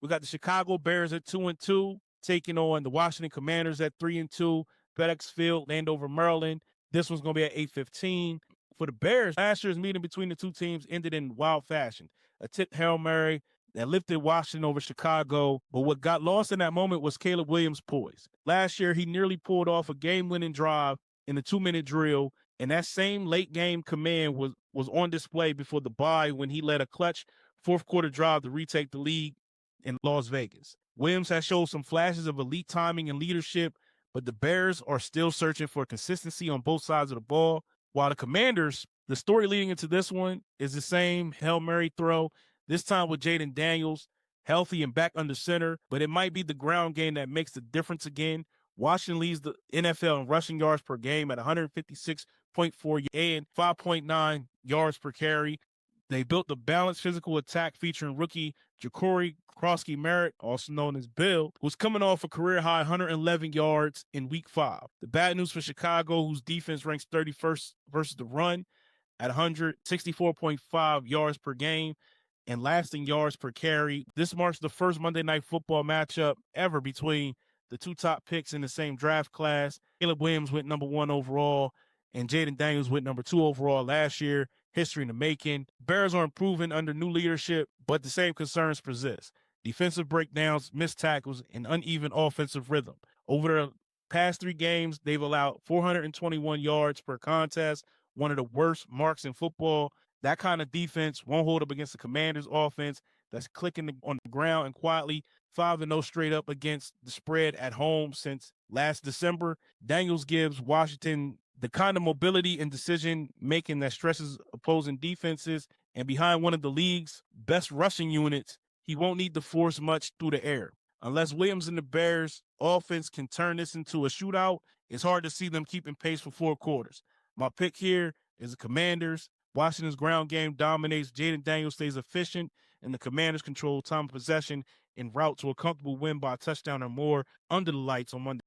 We got the Chicago Bears at 2-2, taking on the Washington Commanders at 3-2. FedExField, Landover, Maryland. This one's going to be at 8:15. For the Bears, last year's meeting between the two teams ended in wild fashion. A tipped Hail Mary that lifted Washington over Chicago, but what got lost in that moment was Caleb Williams' poise. Last year, he nearly pulled off a game-winning drive in the 2-minute drill, and that same late-game command was on display before the bye when he led a clutch fourth-quarter drive to retake the lead in Las Vegas. Williams has showed some flashes of elite timing and leadership, but the Bears are still searching for consistency on both sides of the ball. While the Commanders, the story leading into this one is the same Hail Mary throw, this time with Jayden Daniels, healthy and back under center, but it might be the ground game that makes the difference again. Washington leads the NFL in rushing yards per game at 156.4 and 5.9 yards per carry. They built a balanced physical attack featuring rookie Jacory Croskey-Merritt, also known as Bill, who's coming off a career-high 111 yards in Week 5. The bad news for Chicago, whose defense ranks 31st versus the run at 164.5 yards per game and lasting yards per carry. This marks the first Monday Night Football matchup ever between the two top picks in the same draft class. Caleb Williams went number 1 overall, and Jayden Daniels went number 2 overall last year. History in the making. Bears are improving under new leadership, but the same concerns persist. Defensive breakdowns, missed tackles, and uneven offensive rhythm. Over the past 3 games, they've allowed 421 yards per contest, one of the worst marks in football. That kind of defense won't hold up against the Commanders' offense that's clicking on the ground and quietly 5-0 straight up against the spread at home since last December. Daniels gives Washington the kind of mobility and decision making that stresses opposing defenses, and behind one of the league's best rushing units, he won't need to force much through the air. Unless Williams and the Bears offense can turn this into a shootout, it's hard to see them keeping pace for 4 quarters. My pick here is the Commanders. Washington's ground game dominates. Jayden Daniels stays efficient, and the Commanders control time of possession en route to a comfortable win by a touchdown or more under the lights on Monday.